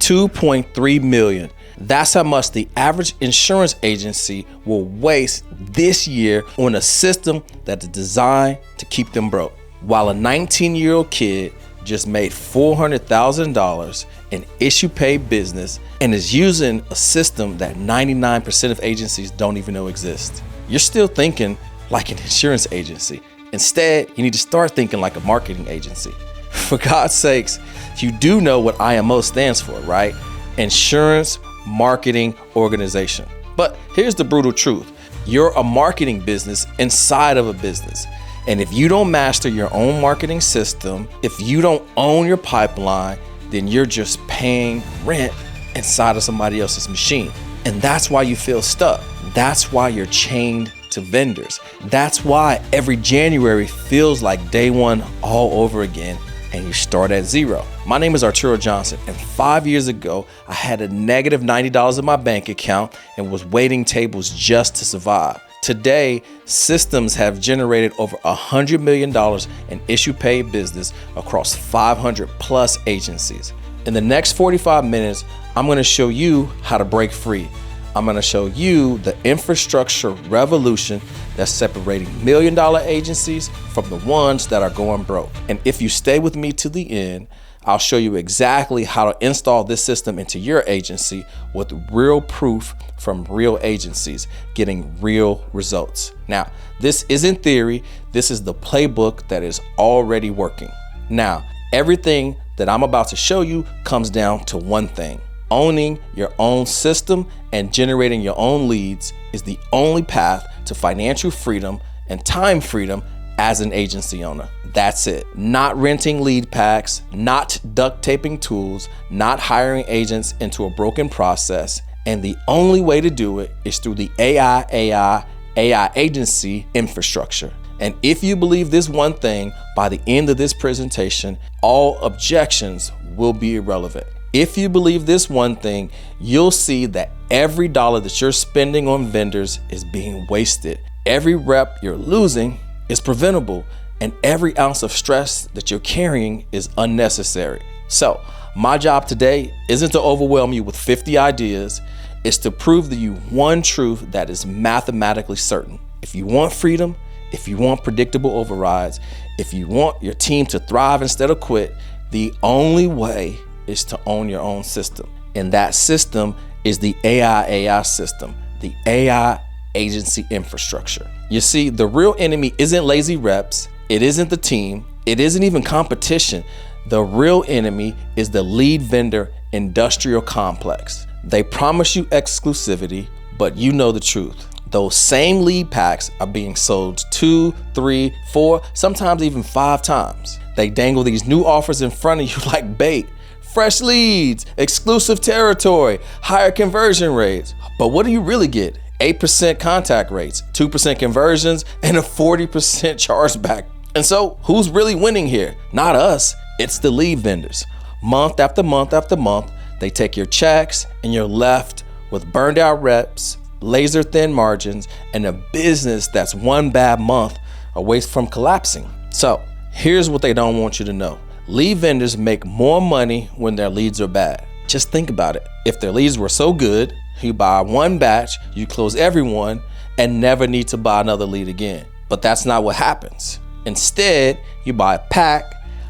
$2.3 million. That's how much the average insurance agency will waste this year on a system that is designed to keep them broke. While a 19-year-old kid just made $400,000 in issue pay business and is using a system that 99% of agencies don't even know exists. You're still thinking like an insurance agency. Instead, you need to start thinking like a marketing agency. For God's sakes, you do know what IMO stands for, right? Insurance Marketing Organization. But here's the brutal truth. You're a marketing business inside of a business. And if you don't master your own marketing system, if you don't own your pipeline, then you're just paying rent inside of somebody else's machine. And that's why you feel stuck. That's why you're chained to vendors. That's why every January feels like day one all over again, and you start at zero. My name is Arturo Johnson, and 5 years ago, I had a negative $90 in my bank account and was waiting tables just to survive. Today, systems have generated over $100 million in issue pay business across 500 plus agencies. In the next 45 minutes, I'm going to show you how to break free. I'm going to show you the infrastructure revolution that's separating $1 million agencies from the ones that are going broke. And if you stay with me to the end, I'll show you exactly how to install this system into your agency with real proof from real agencies getting real results. Now, this isn't theory. This is the playbook that is already working. Now, everything that I'm about to show you comes down to one thing. Owning your own system and generating your own leads is the only path to financial freedom and time freedom as an agency owner. That's it. Not renting lead packs, not duct taping tools, not hiring agents into a broken process. And the only way to do it is through the AI agency infrastructure. And if you believe this one thing, by the end of this presentation, all objections will be irrelevant. If you believe this one thing, you'll see that every dollar that you're spending on vendors is being wasted. Every rep you're losing is preventable, and every ounce of stress that you're carrying is unnecessary. So my job today isn't to overwhelm you with 50 ideas. It's to prove to you one truth that is mathematically certain. If you want freedom, if you want predictable overrides, if you want your team to thrive instead of quit, the only way is to own your own system. And that system is the AI system, the AI agency infrastructure. You see, the real enemy isn't lazy reps. It isn't the team. It isn't even competition. The real enemy is the lead vendor industrial complex. They promise you exclusivity, but you know the truth. Those same lead packs are being sold 2, 3, 4, sometimes even 5 times. They dangle these new offers in front of you like bait. Fresh leads, exclusive territory, higher conversion rates. But what do you really get? 8% contact rates, 2% conversions, and a 40% chargeback. And so who's really winning here? Not us, it's the lead vendors. Month after month after month, they take your checks and you're left with burned out reps, laser thin margins, and a business that's one bad month away from collapsing. So here's what they don't want you to know. Lead vendors make more money when their leads are bad. Just think about it. If their leads were so good, you buy one batch, you close everyone, and never need to buy another lead again. But that's not what happens. Instead, you buy a pack,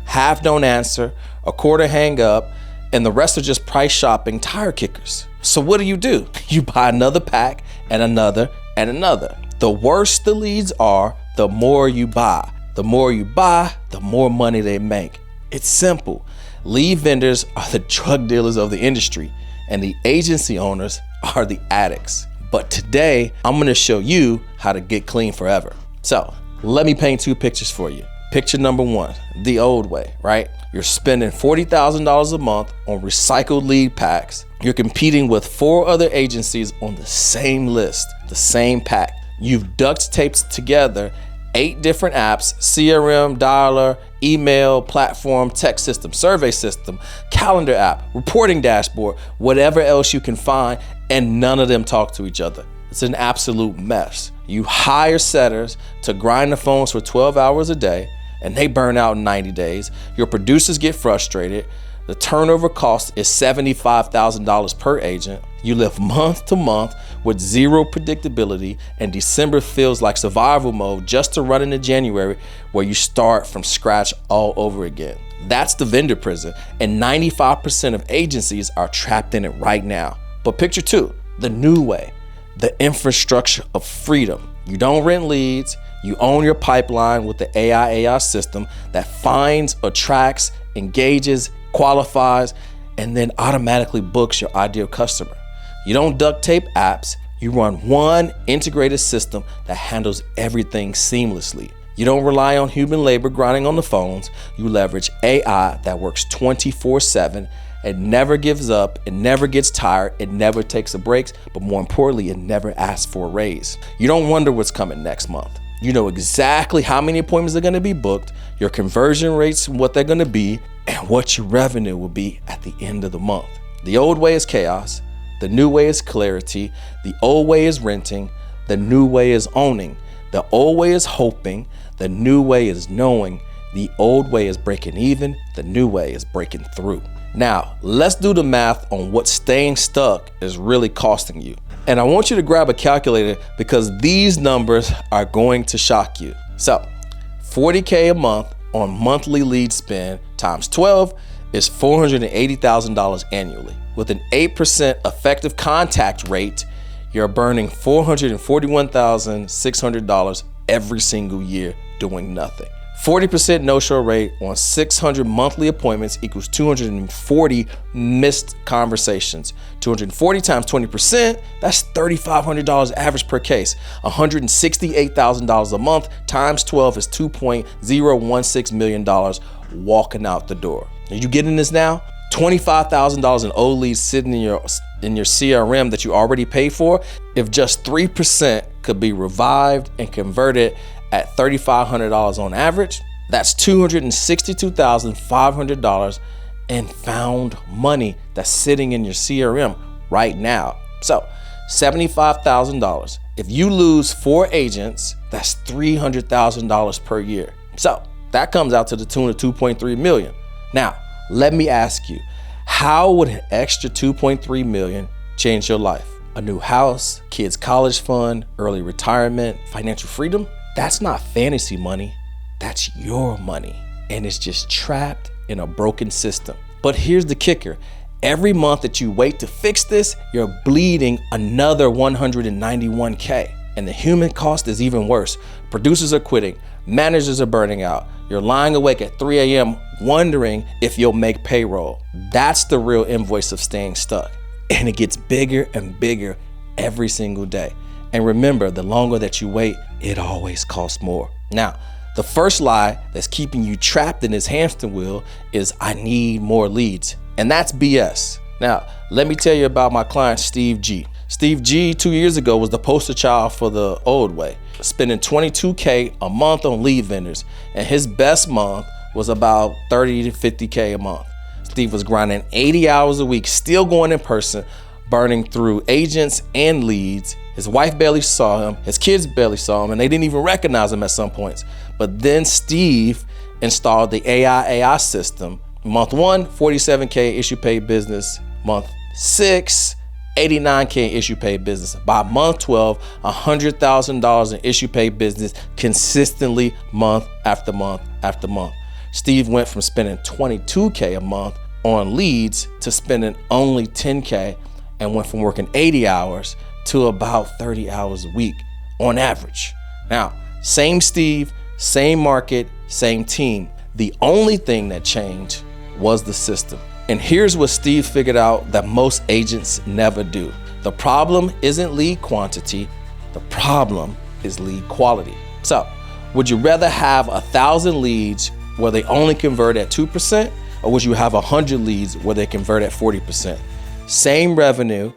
half don't answer, a quarter hang up, and the rest are just price shopping tire kickers. So what do? You buy another pack and another and another. The worse the leads are, the more you buy. The more you buy, the more money they make. It's simple. Lead vendors are the drug dealers of the industry, and the agency owners are the addicts. But today, I'm going to show you how to get clean forever. So let me paint 2 pictures for you. Picture number 1, the old way, right? You're spending $40,000 a month on recycled lead packs. You're competing with 4 other agencies on the same list, the same pack. You've duct taped together 8 different apps: CRM, dialer, email, platform, text system, survey system, calendar app, reporting dashboard, whatever else you can find, and none of them talk to each other. It's an absolute mess. You hire setters to grind the phones for 12 hours a day, and they burn out in 90 days. Your producers get frustrated. The turnover cost is $75,000 per agent. You live month to month with zero predictability, and December feels like survival mode just to run into January, where you start from scratch all over again. That's the vendor prison, and 95% of agencies are trapped in it right now. But picture two, the new way, the infrastructure of freedom. You don't rent leads, you own your pipeline with the AI system that finds, attracts, engages, qualifies, and then automatically books your ideal customer. You don't duct tape apps, you run one integrated system that handles everything seamlessly. You don't rely on human labor grinding on the phones, you leverage AI that works 24/7. It never gives up, it never gets tired, it never takes a break, but more importantly, it never asks for a raise. You don't wonder what's coming next month. You know exactly how many appointments are gonna be booked, your conversion rates, what they're gonna be, and what your revenue will be at the end of the month. The old way is chaos, the new way is clarity, the old way is renting, the new way is owning, the old way is hoping, the new way is knowing, the old way is breaking even, the new way is breaking through. Now, let's do the math on what staying stuck is really costing you. And I want you to grab a calculator because these numbers are going to shock you. So, $40K a month on monthly lead spend times 12 is $480,000 annually. With an 8% effective contact rate, you're burning $441,600 every single year doing nothing. 40% no-show rate on 600 monthly appointments equals 240 missed conversations. 240 times 20%, that's $3,500 average per case. $168,000 a month times 12 is $2.016 million walking out the door. Are you getting this now? $25,000 in old leads sitting in your CRM that you already paid for. If just 3% could be revived and converted at $3,500 on average, that's $262,500 in found money that's sitting in your CRM right now. So $75,000. If you lose 4 agents, that's $300,000 per year. So that comes out to the tune of $2.3 million. Now, let me ask you, how would an extra $2.3 million change your life? A new house, kids' college fund, early retirement, financial freedom? That's not fantasy money, that's your money. And it's just trapped in a broken system. But here's the kicker. Every month that you wait to fix this, you're bleeding another $191K. And the human cost is even worse. Producers are quitting, managers are burning out. You're lying awake at 3 a.m. wondering if you'll make payroll. That's the real invoice of staying stuck. And it gets bigger and bigger every single day. And remember, the longer that you wait, it always costs more. Now, the first lie that's keeping you trapped in this hamster wheel is I need more leads. And that's BS. Now, let me tell you about my client, Steve G. Steve G 2 years ago was the poster child for the old way, spending $22K a month on lead vendors. And his best month was about $30 to $50K a month. Steve was grinding 80 hours a week, still going in person, burning through agents and leads. His wife barely saw him, his kids barely saw him, and they didn't even recognize him at some points. But then Steve installed the AI system. Month 1, $47K issue paid business. Month 6, $89K issue paid business. By month 12, $100,000 in issue paid business consistently month after month after month. Steve went from spending $22K a month on leads to spending only $10K, and went from working 80 hours to about 30 hours a week on average. Now, same Steve, same market, same team. The only thing that changed was the system. And here's what Steve figured out that most agents never do. The problem isn't lead quantity, the problem is lead quality. So, would you rather have 1,000 leads where they only convert at 2%, or would you have 100 leads where they convert at 40%? Same revenue,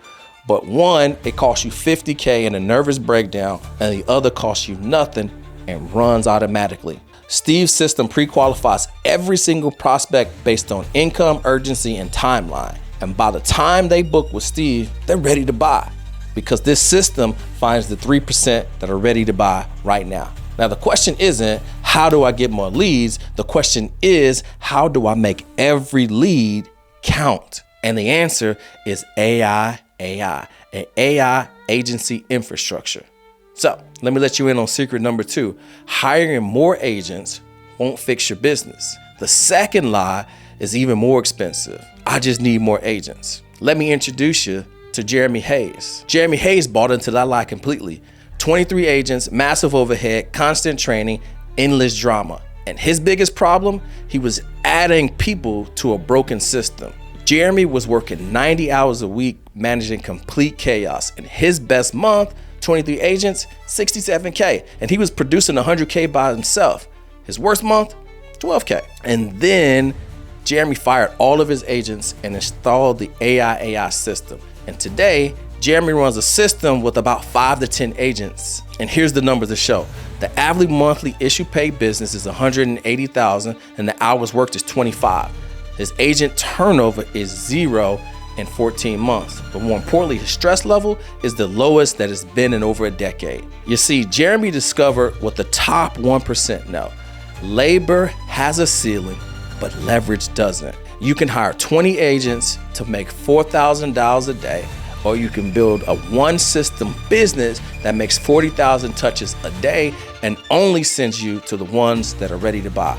but one, it costs you $50K in a nervous breakdown, and the other costs you nothing and runs automatically. Steve's system pre-qualifies every single prospect based on income, urgency, and timeline. And by the time they book with Steve, they're ready to buy, because this system finds the 3% that are ready to buy right now. Now, the question isn't, how do I get more leads? The question is, how do I make every lead count? And the answer is AI, an AI agency infrastructure. So let me let you in on secret number 2. Hiring more agents won't fix your business. The second lie is even more expensive. I just need more agents. Let me introduce you to Jeremy Hayes. Jeremy Hayes bought into that lie completely. 23 agents, massive overhead, constant training, endless drama. And his biggest problem, he was adding people to a broken system. Jeremy was working 90 hours a week, managing complete chaos. And his best month, 23 agents, $67K. And he was producing $100K by himself. His worst month, $12K. And then Jeremy fired all of his agents and installed the AI system. And today, Jeremy runs a system with about 5 to 10 agents. And here's the numbers to show. The average monthly issue pay business is $180,000 and the hours worked is 25. His agent turnover is 0 in 14 months. But more importantly, his stress level is the lowest that it's been in over a decade. You see, Jeremy discovered what the top 1% know. Labor has a ceiling, but leverage doesn't. You can hire 20 agents to make $4,000 a day, or you can build a one system business that makes 40,000 touches a day and only sends you to the ones that are ready to buy.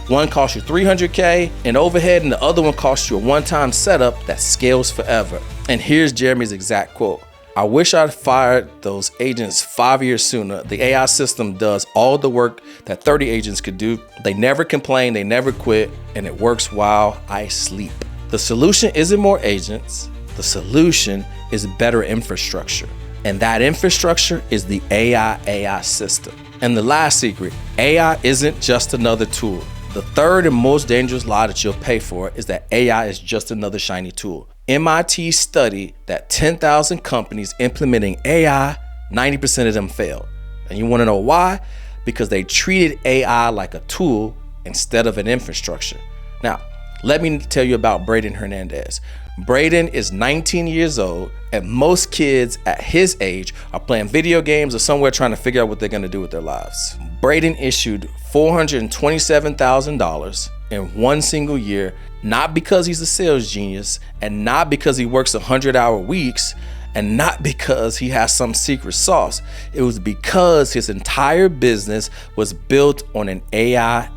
One costs you $300K in overhead and the other one costs you a one-time setup that scales forever. And here's Jeremy's exact quote. I wish I'd fired those agents 5 years sooner. The AI system does all the work that 30 agents could do. They never complain, they never quit, and it works while I sleep. The solution isn't more agents. The solution is better infrastructure. And that infrastructure is the AI system. And the last secret, AI isn't just another tool. The third and most dangerous lie that you'll pay for is that AI is just another shiny tool. MIT studied that 10,000 companies implementing AI, 90% of them failed. And you want to know why? Because they treated AI like a tool instead of an infrastructure. Now, let me tell you about Braden Hernandez. Braden is 19 years old, and most kids at his age are playing video games or somewhere trying to figure out what they're going to do with their lives. Braden issued $427,000 in one single year, not because he's a sales genius, and not because he works 100-hour weeks, and not because he has some secret sauce. It was because his entire business was built on an AI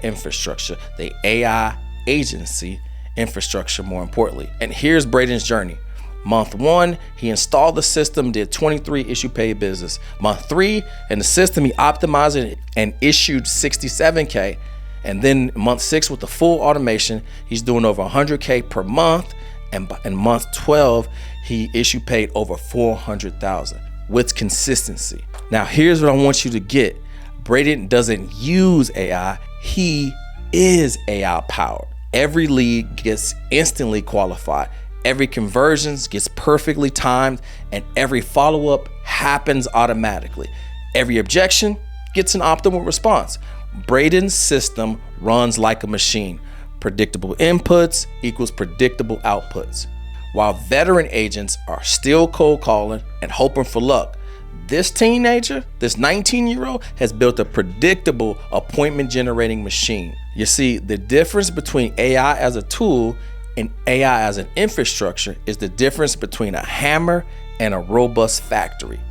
infrastructure, the AI agency infrastructure, more importantly. And here's Braden's journey. Month 1, he installed the system, did 23 issue pay business. Month 3, in the system, he optimized it and issued $67K. And then month 6, with the full automation, he's doing over $100K per month. And in month 12, he issue paid over $400,000 with consistency. Now, here's what I want you to get. Braden doesn't use AI, he is AI powered. Every lead gets instantly qualified. Every conversion gets perfectly timed, and every follow-up happens automatically. Every objection gets an optimal response. Braden's system runs like a machine. Predictable inputs equals predictable outputs. While veteran agents are still cold calling and hoping for luck, this teenager, this 19-year-old, has built a predictable appointment generating machine. You see, the difference between AI as a tool and AI as an infrastructure is the difference between a hammer and a robust factory.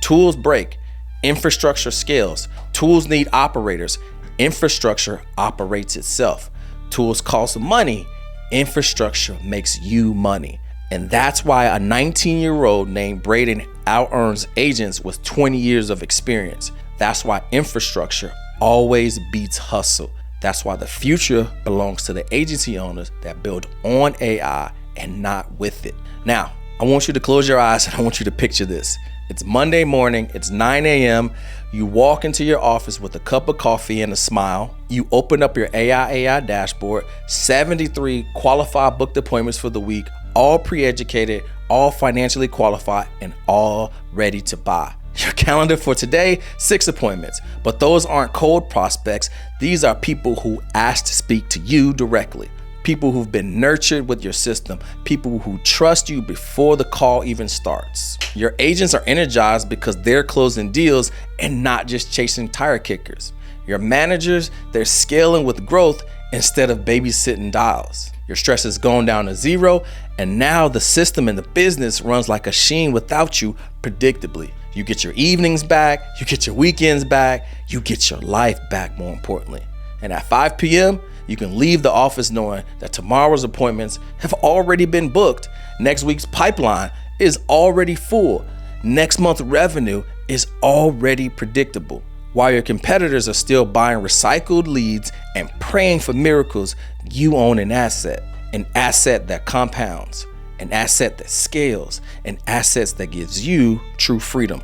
Tools break, infrastructure scales. Tools need operators, infrastructure operates itself. Tools cost money, infrastructure makes you money. And that's why a 19-year-old named Braden out-earns agents with 20 years of experience. That's why infrastructure always beats hustle. That's why the future belongs to the agency owners that build on AI and not with it. Now, I want you to close your eyes and I want you to picture this. It's Monday morning, it's 9 a.m. You walk into your office with a cup of coffee and a smile. You open up your AI dashboard, 73 qualified booked appointments for the week, all pre-educated, all financially qualified, and all ready to buy. Your calendar for today, 6 appointments, but those aren't cold prospects. These are people who asked to speak to you directly. People who've been nurtured with your system, people who trust you before the call even starts. Your agents are energized because they're closing deals and not just chasing tire kickers. Your managers, they're scaling with growth instead of babysitting dials. Your stress has gone down to zero, and now the system and the business runs like a machine without you predictably. You get your evenings back, you get your weekends back, you get your life back, more importantly. And at 5 p.m., you can leave the office knowing that tomorrow's appointments have already been booked. Next week's pipeline is already full. Next month's revenue is already predictable. While your competitors are still buying recycled leads and praying for miracles, you own an asset that compounds, an asset that scales, an asset that gives you true freedom.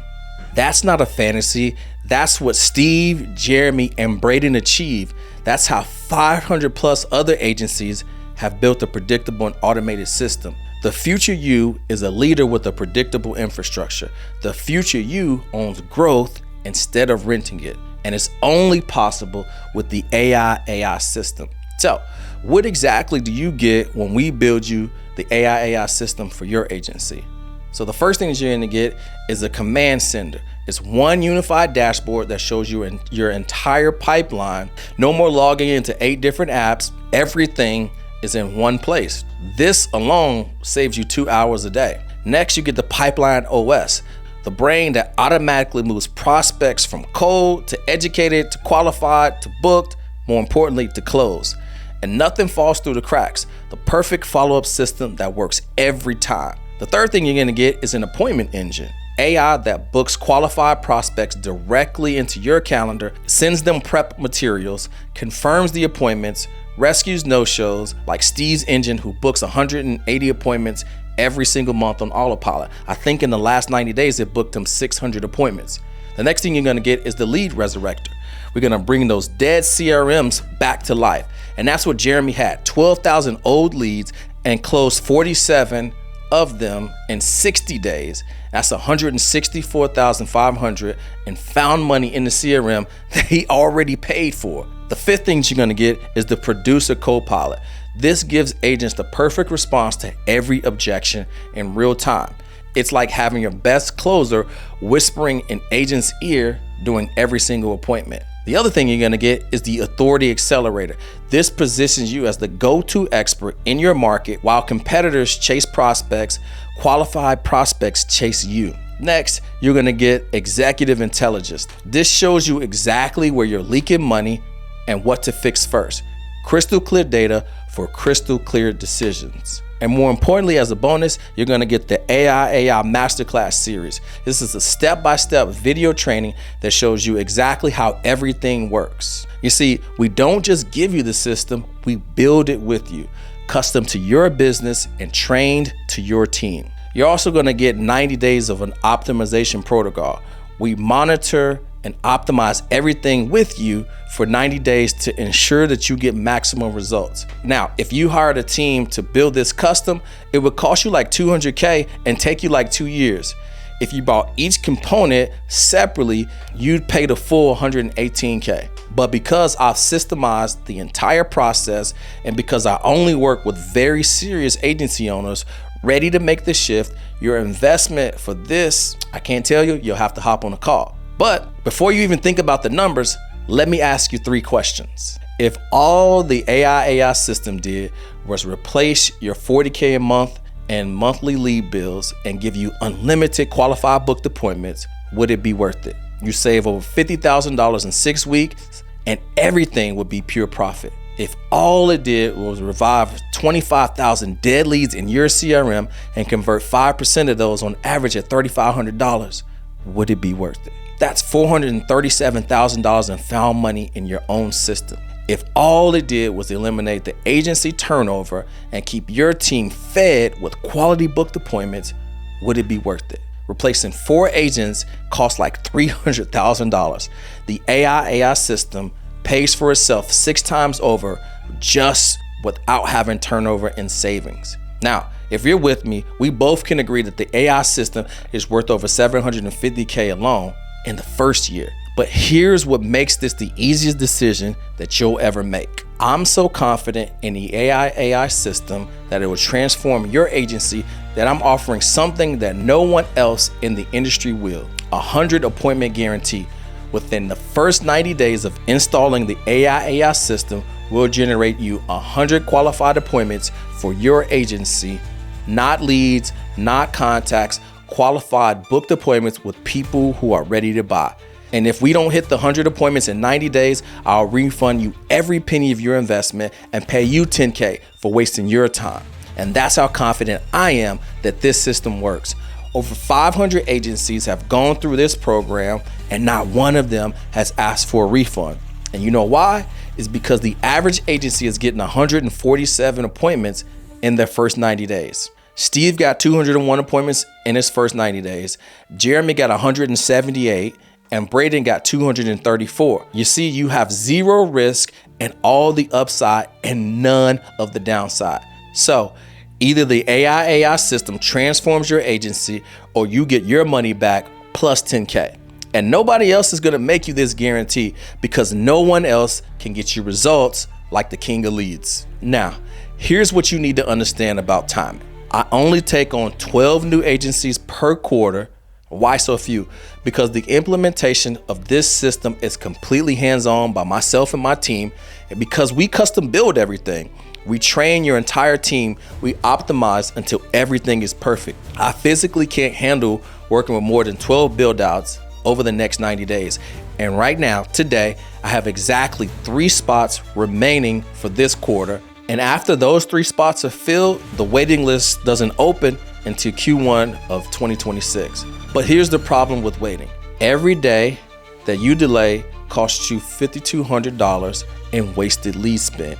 That's not a fantasy. That's what Steve, Jeremy, and Braden achieved. That's how 500 plus other agencies have built a predictable and automated system. The future you is a leader with a predictable infrastructure. The future you owns growth instead of renting it. And it's only possible with the AI system. So, what exactly do you get when we build you the AI system for your agency? So the first thing that you're gonna get is a command center. It's one unified dashboard that shows you your entire pipeline. No more logging into 8 different apps. Everything is in one place. This alone saves you 2 hours a day. Next, you get the Pipeline OS, the brain that automatically moves prospects from cold to educated to qualified to booked, more importantly, to close. And nothing falls through the cracks. The perfect follow-up system that works every time. The third thing you're gonna get is an appointment engine. AI that books qualified prospects directly into your calendar, sends them prep materials, confirms the appointments, rescues no-shows, like Steve's engine who books 180 appointments every single month on autopilot. I think in the last 90 days, it booked him 600 appointments. The next thing you're gonna get is the lead resurrector. We're gonna bring those dead CRMs back to life. And that's what Jeremy had, 12,000 old leads and closed 47 of them in 60 days. That's 164,500 and found money in the CRM that he already paid for. The fifth thing you're gonna get is the producer co-pilot. This gives agents the perfect response to every objection in real time. It's like having your best closer whispering in agent's ear during every single appointment. The other thing you're gonna get is the Authority Accelerator. This positions you as the go-to expert in your market while competitors chase prospects, qualified prospects chase you. Next, you're gonna get Executive Intelligence. This shows you exactly where you're leaking money and what to fix first. Crystal clear data for crystal clear decisions. And more importantly, as a bonus, you're gonna get the AI Masterclass series. This is a step-by-step video training that shows you exactly how everything works. You see, we don't just give you the system, we build it with you, custom to your business and trained to your team. You're also gonna get 90 days of an optimization protocol. We monitor and optimize everything with you for 90 days to ensure that you get maximum results. Now, if you hired a team to build this custom, it would cost you like $200K and take you like 2 years. If you bought each component separately, you'd pay the full $118K. But because I've systemized the entire process and because I only work with very serious agency owners ready to make the shift, your investment for this, I can't tell you, you'll have to hop on a call. But before you even think about the numbers, let me ask you 3 questions. If all the AI system did was replace your $40K a month and monthly lead bills and give you unlimited qualified booked appointments, would it be worth it? You save over $50,000 in 6 weeks and everything would be pure profit. If all it did was revive 25,000 dead leads in your CRM and convert 5% of those on average at $3,500, would it be worth it? That's $437,000 in found money in your own system. If all it did was eliminate the agency turnover and keep your team fed with quality booked appointments, would it be worth it? Replacing 4 agents costs like $300,000. The AI system pays for itself 6 times over just without having turnover and savings. Now, if you're with me, we both can agree that the AI system is worth over $750K alone in the first year. But here's what makes this the easiest decision that you'll ever make. I'm so confident in the AI system that it will transform your agency that I'm offering something that no one else in the industry will. 100 appointment guarantee. Within the first 90 days of installing the AI system, we'll generate you 100 qualified appointments for your agency, not leads, not contacts, qualified booked appointments with people who are ready to buy. And if we don't hit the 100 appointments in 90 days, I'll refund you every penny of your investment and pay you $10K for wasting your time. And that's how confident I am that this system works. Over 500 agencies have gone through this program and not one of them has asked for a refund. And you know why? It's because the average agency is getting 147 appointments in their first 90 days. Steve got 201 appointments in his first 90 days. Jeremy got 178 and Braden got 234. You see, you have zero risk and all the upside and none of the downside. So either the AI system transforms your agency or you get your money back plus 10K. And nobody else is gonna make you this guarantee because no one else can get you results like the king of leads. Now, here's what you need to understand about timing. I only take on 12 new agencies per quarter. Why so few? Because the implementation of this system is completely hands-on by myself and my team, and because we custom build everything. We train your entire team. We optimize until everything is perfect. I physically can't handle working with more than 12 build outs over the next 90 days. And right now, today, I have exactly 3 spots remaining for this quarter. And after those 3 spots are filled, the waiting list doesn't open until Q1 of 2026. But here's the problem with waiting. Every day that you delay costs you $5,200 in wasted lead spend.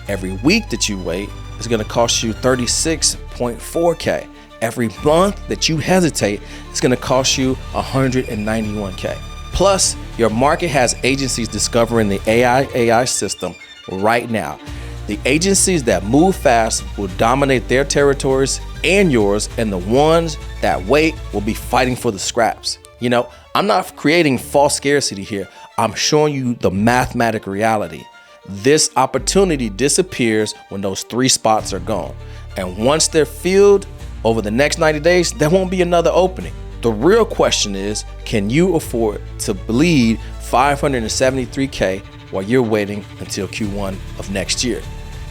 Every week that you wait is gonna cost you $36.4K. Every month that you hesitate is gonna cost you $191K. Plus, your market has agencies discovering the AI system right now. The agencies that move fast will dominate their territories and yours, and the ones that wait will be fighting for the scraps. You know, I'm not creating false scarcity here. I'm showing you the mathematical reality. This opportunity disappears when those 3 spots are gone. And once they're filled over the next 90 days, there won't be another opening. The real question is, can you afford to bleed $573K while you're waiting until Q1 of next year?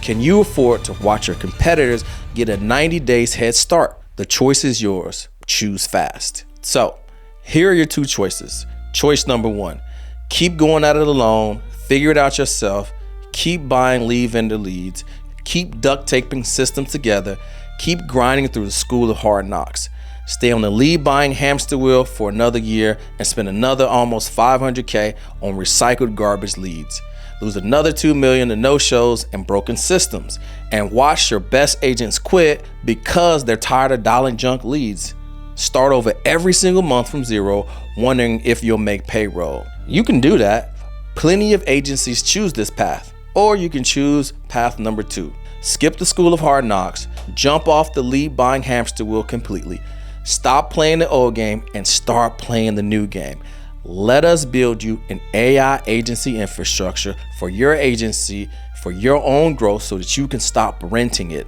Can you afford to watch your competitors get a 90 days head start? The choice is yours. Choose fast. So here are your 2 choices. Choice number 1, keep going at it alone, figure it out yourself, keep buying lead vendor leads, keep duct taping systems together, keep grinding through the school of hard knocks. Stay on the lead buying hamster wheel for another year and spend another almost $500K on recycled garbage leads. Lose another $2 million to no-shows and broken systems, and watch your best agents quit because they're tired of dialing junk leads. Start over every single month from zero, wondering if you'll make payroll. You can do that. Plenty of agencies choose this path, or you can choose path number 2. Skip the school of hard knocks, jump off the lead buying hamster wheel completely. Stop playing the old game and start playing the new game. Let us build you an AI agency infrastructure for your agency, for your own growth, so that you can stop renting it.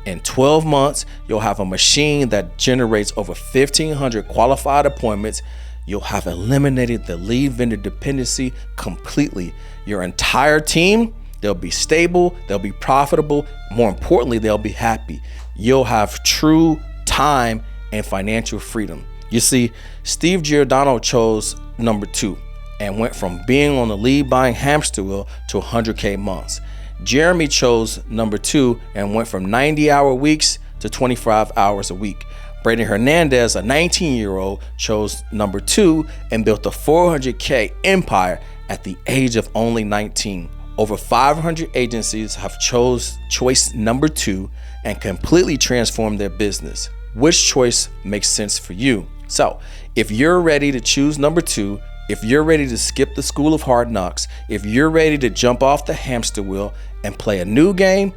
In 12 months, you'll have a machine that generates over 1,500 qualified appointments. You'll have eliminated the lead vendor dependency completely. Your entire team, they'll be stable, they'll be profitable. More importantly, they'll be happy. You'll have true time and financial freedom. You see, Steve Giordano chose number 2 and went from being on the lead buying hamster wheel to 100K months. Jeremy chose number 2 and went from 90-hour weeks to 25 hours a week. Braden Hernandez, a 19-year-old, chose number 2 and built a 400K empire at the age of only 19. Over 500 agencies have chose choice number 2 and completely transformed their business. Which choice makes sense for you? So if you're ready to choose number 2, if you're ready to skip the school of hard knocks, if you're ready to jump off the hamster wheel and play a new game,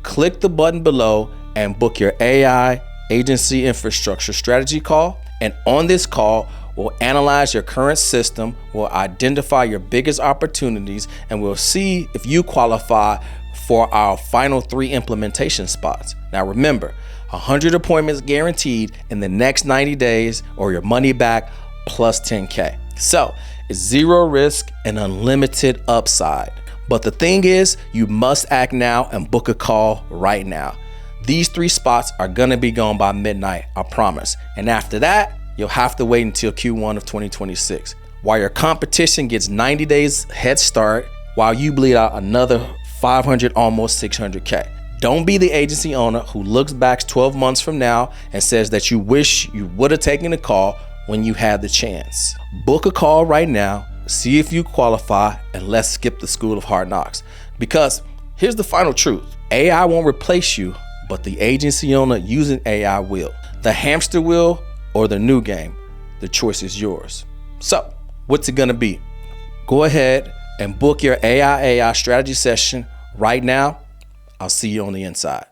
click the button below and book your AI agency infrastructure strategy call. And on this call, we'll analyze your current system, we'll identify your biggest opportunities, and we'll see if you qualify for our final 3 implementation spots. Now remember, 100 appointments guaranteed in the next 90 days or your money back plus 10K. So is zero risk and unlimited upside. But the thing is, you must act now and book a call right now. These 3 spots are gonna be gone by midnight, I promise. And after that, you'll have to wait until Q1 of 2026. While your competition gets 90 days head start, while you bleed out another 500, almost 600K. Don't be the agency owner who looks back 12 months from now and says that you wish you would have taken a call when you had the chance. Book a call right now, see if you qualify, and let's skip the school of hard knocks. Because here's the final truth. AI won't replace you, but the agency owner using AI will. The hamster wheel or the new game, the choice is yours. So, what's it gonna be? Go ahead and book your AI strategy session right now. I'll see you on the inside.